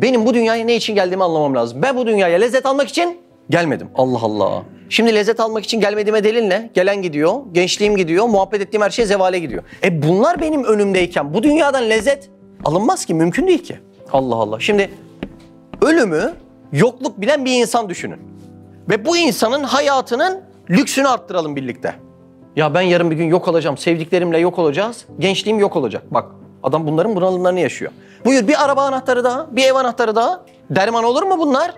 Benim bu dünyaya ne için geldiğimi anlamam lazım. Ben bu dünyaya lezzet almak için gelmedim. Allah Allah. Şimdi lezzet almak için gelmediğime delil ne? Gelen gidiyor, gençliğim gidiyor, muhabbet ettiğim her şey zevale gidiyor. Bunlar benim önümdeyken bu dünyadan lezzet alınmaz ki, mümkün değil ki. Allah Allah. Şimdi ölümü yokluk bilen bir insan düşünün. Ve bu insanın hayatının lüksünü arttıralım birlikte. Ya ben yarın bir gün yok olacağım, sevdiklerimle yok olacağız, gençliğim yok olacak. Bak adam bunların bunalımlarını yaşıyor. Buyur bir araba anahtarı daha, bir ev anahtarı daha. Derman olur mu bunlar?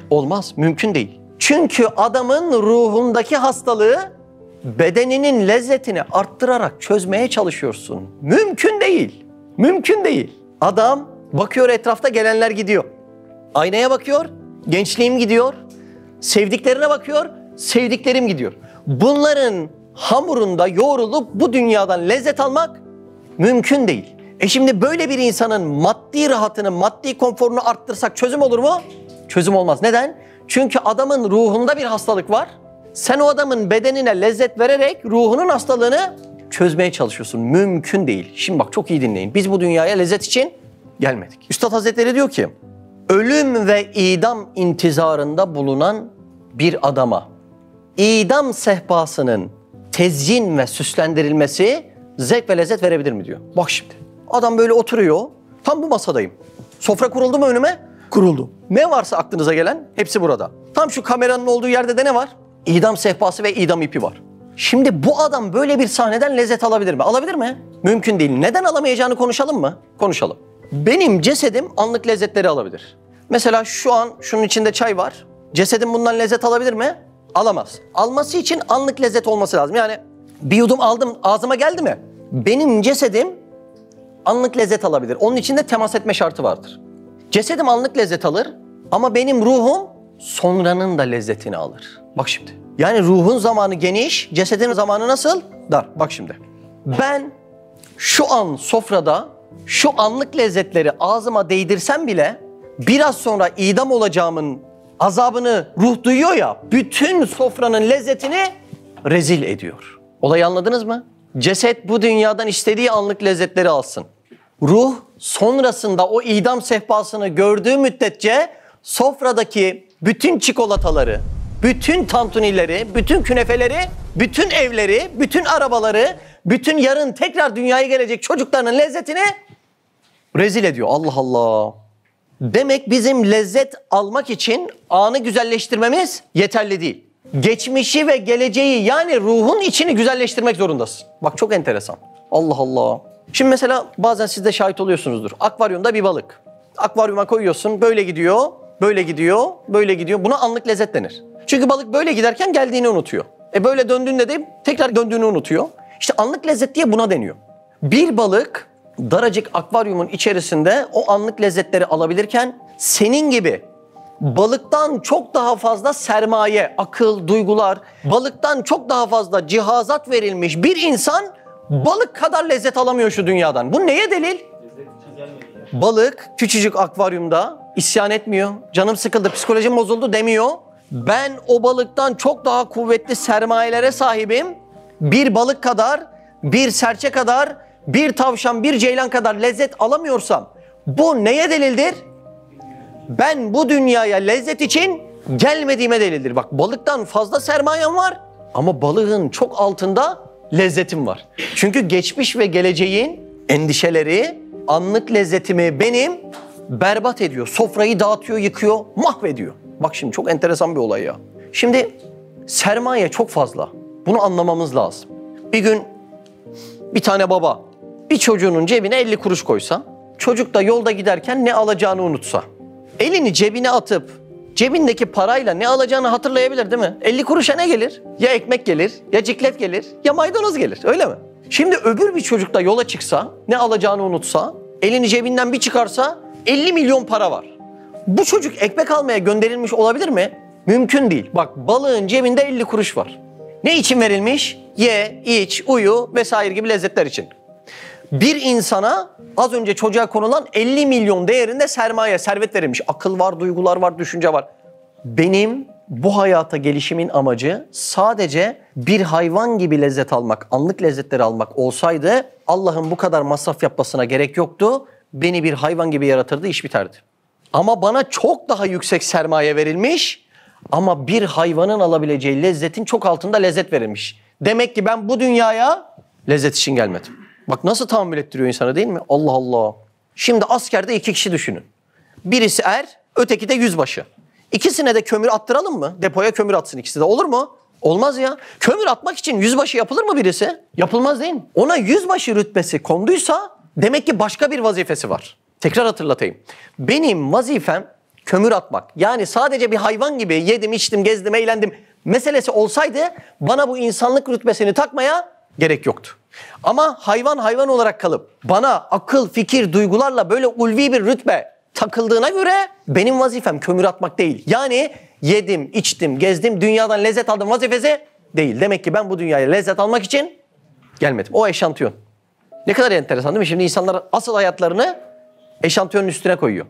Olmaz, mümkün değil. Çünkü adamın ruhundaki hastalığı bedeninin lezzetini arttırarak çözmeye çalışıyorsun. Mümkün değil, mümkün değil. Adam bakıyor etrafta gelenler gidiyor. Aynaya bakıyor, gençliğim gidiyor. Sevdiklerine bakıyor, sevdiklerim gidiyor. Bunların hamurunda yoğrulup bu dünyadan lezzet almak mümkün değil. Şimdi böyle bir insanın maddi rahatını, maddi konforunu arttırsak çözüm olur mu? Çözüm olmaz. Neden? Çünkü adamın ruhunda bir hastalık var. Sen o adamın bedenine lezzet vererek ruhunun hastalığını çözmeye çalışıyorsun. Mümkün değil. Şimdi bak çok iyi dinleyin. Biz bu dünyaya lezzet için gelmedik. Üstad Hazretleri diyor ki, ölüm ve idam intizarında bulunan bir adama idam sehpasının tezyin ve süslendirilmesi zevk ve lezzet verebilir mi diyor. Bak şimdi adam böyle oturuyor, tam bu masadayım. Sofra kuruldu mu önüme? Kuruldu. Ne varsa aklınıza gelen hepsi burada. Tam şu kameranın olduğu yerde de ne var? İdam sehpası ve idam ipi var. Şimdi bu adam böyle bir sahneden lezzet alabilir mi? Alabilir mi? Mümkün değil. Neden alamayacağını konuşalım mı? Konuşalım. Benim cesedim anlık lezzetleri alabilir. Mesela şu an şunun içinde çay var. Cesedim bundan lezzet alabilir mi? Alamaz. Alması için anlık lezzet olması lazım. Yani bir yudum aldım ağzıma geldi mi? Benim cesedim anlık lezzet alabilir. Onun için de temas etme şartı vardır. Cesedim anlık lezzet alır ama benim ruhum sonranın da lezzetini alır. Bak şimdi. Yani ruhun zamanı geniş, cesedin zamanı nasıl? Dar. Bak şimdi. Ben şu an sofrada şu anlık lezzetleri ağzıma değdirsem bile biraz sonra idam olacağımın azabını ruh duyuyor ya, bütün sofranın lezzetini rezil ediyor. Olayı anladınız mı? Ceset bu dünyadan istediği anlık lezzetleri alsın. Ruh sonrasında o idam sehpasını gördüğü müddetçe sofradaki bütün çikolataları, bütün tantunileri, bütün künefeleri, bütün evleri, bütün arabaları, bütün yarın tekrar dünyaya gelecek çocuklarının lezzetini rezil ediyor. Allah Allah. Demek bizim lezzet almak için anı güzelleştirmemiz yeterli değil. Geçmişi ve geleceği yani ruhun içini güzelleştirmek zorundasın. Bak çok enteresan. Allah Allah. Şimdi mesela bazen siz de şahit oluyorsunuzdur. Akvaryumda bir balık. Akvaryuma koyuyorsun, böyle gidiyor, böyle gidiyor, böyle gidiyor. Buna anlık lezzet denir. Çünkü balık böyle giderken geldiğini unutuyor. Böyle döndüğünde de tekrar döndüğünü unutuyor. İşte anlık lezzet diye buna deniyor. Bir balık daracık akvaryumun içerisinde o anlık lezzetleri alabilirken senin gibi balıktan çok daha fazla sermaye, akıl, duygular, balıktan çok daha fazla cihazat verilmiş bir insan balık kadar lezzet alamıyor şu dünyadan. Bu neye delil? Balık küçücük akvaryumda isyan etmiyor. Canım sıkıldı, psikolojim bozuldu demiyor. Ben o balıktan çok daha kuvvetli sermayelere sahibim. Bir balık kadar, bir serçe kadar, bir tavşan, bir ceylan kadar lezzet alamıyorsam bu neye delildir? Ben bu dünyaya lezzet için gelmediğime delildir. Bak balıktan fazla sermayem var ama balığın çok altında lezzetim var. Çünkü geçmiş ve geleceğin endişeleri anlık lezzetimi benim berbat ediyor. Sofrayı dağıtıyor, yıkıyor, mahvediyor. Bak şimdi çok enteresan bir olay ya. Şimdi sermaye çok fazla. Bunu anlamamız lazım. Bir gün bir tane baba bir çocuğunun cebine 50 kuruş koysa, çocuk da yolda giderken ne alacağını unutsa, elini cebine atıp cebindeki parayla ne alacağını hatırlayabilir değil mi? 50 kuruşa ne gelir? Ya ekmek gelir, ya ciklet gelir, ya maydanoz gelir. Öyle mi? Şimdi öbür bir çocuk da yola çıksa, ne alacağını unutsa, elini cebinden bir çıkarsa 50 milyon para var. Bu çocuk ekmek almaya gönderilmiş olabilir mi? Mümkün değil. Bak balığın cebinde 50 kuruş var. Ne için verilmiş? Ye, iç, uyu vesaire gibi lezzetler için. Bir insana az önce çocuğa konulan 50 milyon değerinde sermaye, servet verilmiş. Akıl var, duygular var, düşünce var. Benim bu hayata gelişimin amacı sadece bir hayvan gibi lezzet almak, anlık lezzetleri almak olsaydı Allah'ın bu kadar masraf yapmasına gerek yoktu. Beni bir hayvan gibi yaratırdı, iş biterdi. Ama bana çok daha yüksek sermaye verilmiş ama bir hayvanın alabileceği lezzetin çok altında lezzet verilmiş. Demek ki ben bu dünyaya lezzet için gelmedim. Bak nasıl tahammül ettiriyor insana değil mi? Allah Allah. Şimdi askerde 2 kişi düşünün. Birisi er, öteki de yüzbaşı. İkisine de kömür attıralım mı? Depoya kömür atsın ikisi de, olur mu? Olmaz ya. Kömür atmak için yüzbaşı yapılır mı birisi? Yapılmaz değil mi? Ona yüzbaşı rütbesi konduysa demek ki başka bir vazifesi var. Tekrar hatırlatayım. Benim vazifem kömür atmak. Yani sadece bir hayvan gibi yedim, içtim, gezdim, eğlendim meselesi olsaydı bana bu insanlık rütbesini takmaya gerek yoktu. Ama hayvan olarak kalıp bana akıl, fikir, duygularla böyle ulvi bir rütbe takıldığına göre benim vazifem kömür atmak değil. Yani yedim, içtim, gezdim, dünyadan lezzet aldım vazifesi değil. Demek ki ben bu dünyaya lezzet almak için gelmedim. O eşantiyon. Ne kadar enteresan değil mi? Şimdi insanlar asıl hayatlarını eşantiyonun üstüne koyuyor.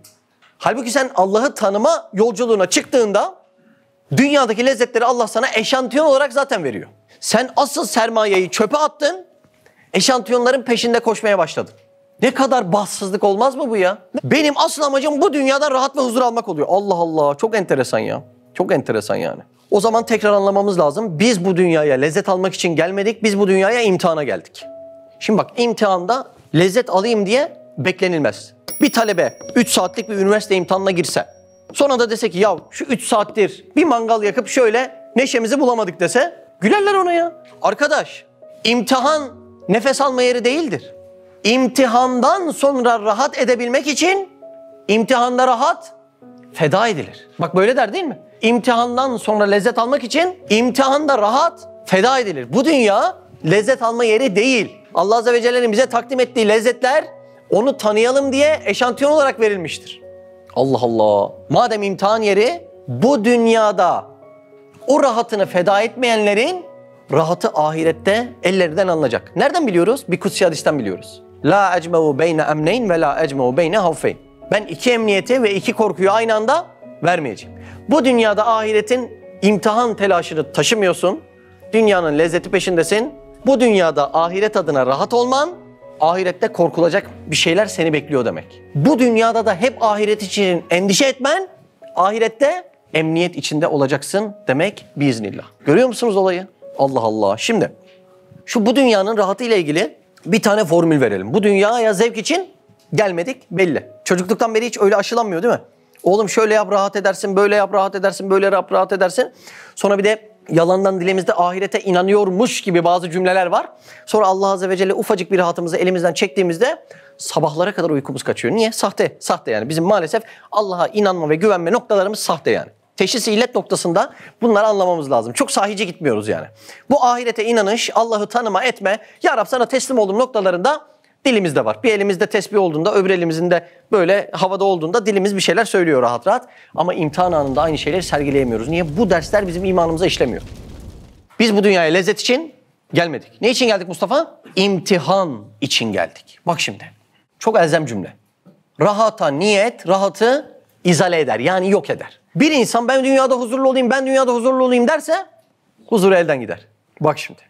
Halbuki sen Allah'ı tanıma yolculuğuna çıktığında dünyadaki lezzetleri Allah sana eşantiyon olarak zaten veriyor. Sen asıl sermayeyi çöpe attın, eşantiyonların peşinde koşmaya başladın. Ne kadar bahtsızlık olmaz mı bu ya? Benim asıl amacım bu dünyadan rahat ve huzur almak oluyor. Allah Allah, çok enteresan ya. Çok enteresan yani. O zaman tekrar anlamamız lazım. Biz bu dünyaya lezzet almak için gelmedik, biz bu dünyaya imtihana geldik. Şimdi bak, imtihanda lezzet alayım diye beklenilmez. Bir talebe 3 saatlik bir üniversite imtihanına girse, sonra da dese ki ya şu 3 saattir bir mangal yakıp şöyle neşemizi bulamadık dese, gülerler ona ya. Arkadaş, imtihan nefes alma yeri değildir. İmtihandan sonra rahat edebilmek için imtihanda rahat feda edilir. Bak böyle der değil mi? İmtihandan sonra lezzet almak için imtihanda rahat feda edilir. Bu dünya lezzet alma yeri değil. Allah Azze ve Celle'nin bize takdim ettiği lezzetler onu tanıyalım diye eşantiyon olarak verilmiştir. Allah Allah. Madem imtihan yeri, bu dünyada o rahatını feda etmeyenlerin rahatı ahirette ellerinden alınacak. Nereden biliyoruz? Bir kutsi hadisten biliyoruz. La ecme'u beyne emneyn ve la ecme'u beyne havfeyn. Ben 2 emniyeti ve 2 korkuyu aynı anda vermeyeceğim. Bu dünyada ahiretin imtihan telaşını taşımıyorsun. Dünyanın lezzeti peşindesin. Bu dünyada ahiret adına rahat olman, ahirette korkulacak bir şeyler seni bekliyor demek. Bu dünyada da hep ahiret için endişe etmen, ahirette emniyet içinde olacaksın demek biiznillah. Görüyor musunuz olayı? Allah Allah. Şimdi bu dünyanın rahatı ile ilgili bir tane formül verelim. Bu dünyaya zevk için gelmedik belli. Çocukluktan beri hiç öyle aşılanmıyor değil mi? Oğlum şöyle yap rahat edersin, böyle yap rahat edersin, böyle yap rahat edersin. Sonra bir de yalandan dilimizde ahirete inanıyormuş gibi bazı cümleler var. Sonra Allah Azze ve Celle ufacık bir rahatımızı elimizden çektiğimizde sabahlara kadar uykumuz kaçıyor. Niye? Sahte. Sahte yani. Bizim maalesef Allah'a inanma ve güvenme noktalarımız sahte yani. Teşhis illet noktasında bunları anlamamız lazım. Çok sahici gitmiyoruz yani. Bu ahirete inanış, Allah'ı tanıma etme, Ya Rab sana teslim olduğum noktalarında dilimizde var. Bir elimizde tesbih olduğunda, öbür elimizin de böyle havada olduğunda dilimiz bir şeyler söylüyor rahat rahat. Ama imtihan anında aynı şeyleri sergileyemiyoruz. Niye? Bu dersler bizim imanımıza işlemiyor. Biz bu dünyaya lezzet için gelmedik. Ne için geldik Mustafa? İmtihan için geldik. Bak şimdi. Çok elzem cümle. Rahata niyet, rahatı izale eder. Yani yok eder. Bir insan ben dünyada huzurlu olayım, ben dünyada huzurlu olayım derse huzuru elden gider. Bak şimdi.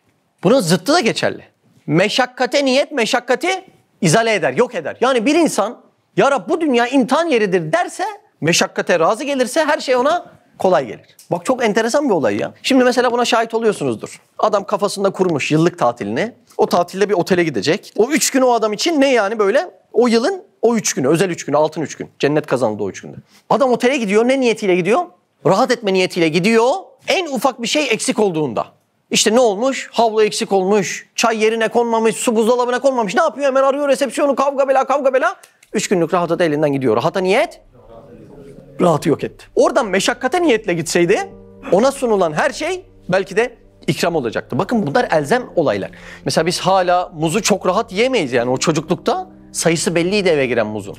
Bunun zıttı da geçerli. Meşakkate niyet, meşakkati izale eder, yok eder. Yani bir insan ya Rab bu dünya imtihan yeridir derse, meşakkate razı gelirse her şey ona kolay gelir. Bak çok enteresan bir olay ya. Şimdi mesela buna şahit oluyorsunuzdur. Adam kafasında kurmuş yıllık tatilini. O tatilde bir otele gidecek. O 3 gün o adam için ne yani böyle? O yılın o 3 günü, özel 3 günü, altın 3 gün. Cennet kazandı o 3 günde. Adam otele gidiyor, ne niyetiyle gidiyor? Rahat etme niyetiyle gidiyor. En ufak bir şey eksik olduğunda. İşte ne olmuş? Havlu eksik olmuş, çay yerine konmamış, su buzdolabına konmamış. Ne yapıyor? Hemen arıyor resepsiyonu, kavga bela. 3 günlük rahatı da elinden gidiyor. Rahata niyet, rahatı yok etti. Oradan meşakkate niyetle gitseydi, ona sunulan her şey belki de ikram olacaktı. Bakın bunlar elzem olaylar. Mesela biz hala muzu çok rahat yiyemeyiz yani o çocuklukta. Sayısı belliydi eve giren muzun.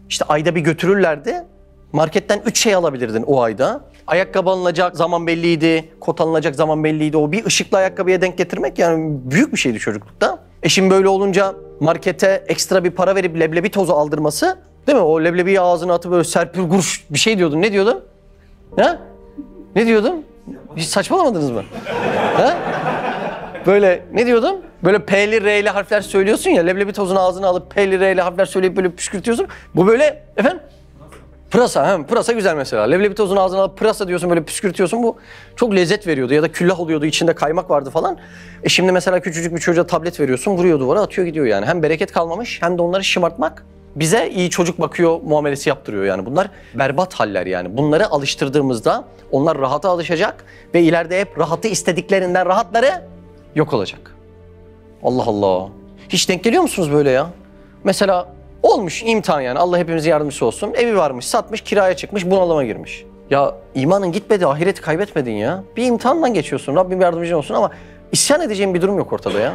İşte ayda bir götürürlerdi. Marketten 3 şey alabilirdin o ayda. Ayakkabı alınacak zaman belliydi, kot alınacak zaman belliydi. O bir ışıklı ayakkabıya denk getirmek yani büyük bir şeydi çocuklukta. Şimdi böyle olunca markete ekstra bir para verip leblebi tozu aldırması, değil mi? O leblebiyi ağzına atıp böyle serpil guruş bir şey diyordun. Ne diyordun? Ha? Ne diyordun? Hiç saçmalamadınız mı? Ha? Böyle ne diyordun? Böyle P'li R'li harfler söylüyorsun ya, leblebi tozunu ağzına alıp P'li R'li harfler söyleyip böyle püskürtüyorsun. Bu böyle efendim Pırasa, pırasa güzel mesela. Leblebi tozunu ağzına alıp pırasa diyorsun, böyle püskürtüyorsun, bu çok lezzet veriyordu. Ya da küllah oluyordu, içinde kaymak vardı falan. Şimdi mesela küçücük bir çocuğa tablet veriyorsun, vuruyor duvara, atıyor gidiyor yani. Hem bereket kalmamış hem de onları şımartmak bize iyi çocuk bakıyor muamelesi yaptırıyor yani. Bunlar berbat haller yani. Bunları alıştırdığımızda onlar rahata alışacak ve ileride hep rahatı istediklerinden rahatları yok olacak. Allah Allah. Hiç denk geliyor musunuz böyle ya? Mesela olmuş imtihan yani, Allah hepimize yardımcısı olsun. Evi varmış, satmış, kiraya çıkmış, bunalıma girmiş. Ya imanın gitmedi, ahireti kaybetmedin ya. Bir imtihandan geçiyorsun, Rabbim yardımcın olsun ama isyan edeceğin bir durum yok ortada ya.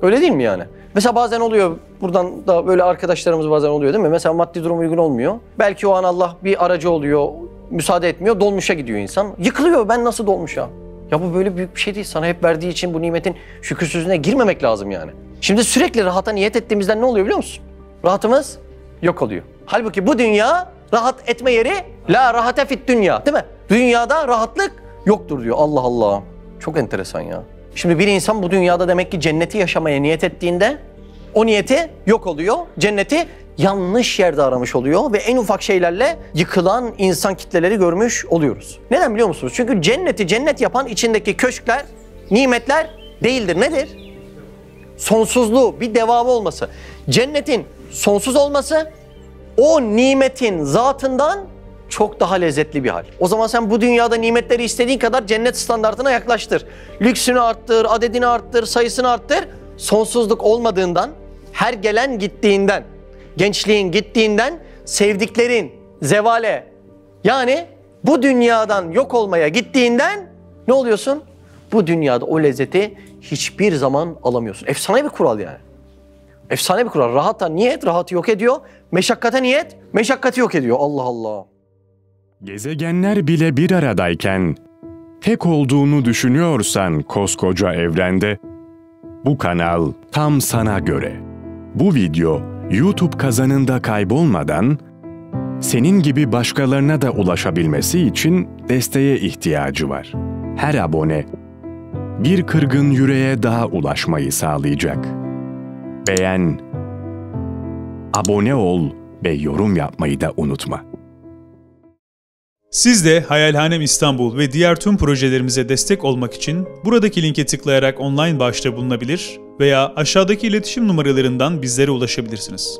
Öyle değil mi yani? Mesela bazen oluyor, buradan da böyle arkadaşlarımız bazen oluyor değil mi? Mesela maddi durum uygun olmuyor. Belki o an Allah bir aracı oluyor, müsaade etmiyor, dolmuşa gidiyor insan. Yıkılıyor, ben nasıl dolmuşa? Ya bu böyle büyük bir şey değil. Sana hep verdiği için bu nimetin şükürsüzlüğüne girmemek lazım yani. Şimdi sürekli rahata niyet ettiğimizden ne oluyor biliyor musun? Rahatımız yok oluyor. Halbuki bu dünya rahat etme yeri, la rahate fit dünya, değil mi? Dünyada rahatlık yoktur diyor. Allah Allah. Çok enteresan ya. Şimdi bir insan bu dünyada demek ki cenneti yaşamaya niyet ettiğinde o niyeti yok oluyor. Cenneti yanlış yerde aramış oluyor ve en ufak şeylerle yıkılan insan kitleleri görmüş oluyoruz. Neden biliyor musunuz? Çünkü cenneti cennet yapan içindeki köşkler, nimetler değildir. Nedir? Sonsuzluğu, bir devamı olması. Cennetin sonsuz olması o nimetin zatından çok daha lezzetli bir hal. O zaman sen bu dünyada nimetleri istediğin kadar cennet standartına yaklaştır. Lüksünü arttır, adedini arttır, sayısını arttır. Sonsuzluk olmadığından, her gelen gittiğinden, gençliğin gittiğinden, sevdiklerin zevale, yani bu dünyadan yok olmaya gittiğinden ne oluyorsun? Bu dünyada o lezzeti hiçbir zaman alamıyorsun. Efsane bir kural yani. Efsane bir kural. Rahata niyet, rahatı yok ediyor. Meşakkate niyet, meşakkati yok ediyor. Allah Allah. Gezegenler bile bir aradayken, tek olduğunu düşünüyorsan koskoca evrende, bu kanal tam sana göre. Bu video YouTube kazanında kaybolmadan, senin gibi başkalarına da ulaşabilmesi için desteğe ihtiyacı var. Her abone, bir kırgın yüreğe daha ulaşmayı sağlayacak. Beğen, abone ol ve yorum yapmayı da unutma. Siz de Hayalhanem İstanbul ve diğer tüm projelerimize destek olmak için buradaki linke tıklayarak online bağışta bulunabilir veya aşağıdaki iletişim numaralarından bizlere ulaşabilirsiniz.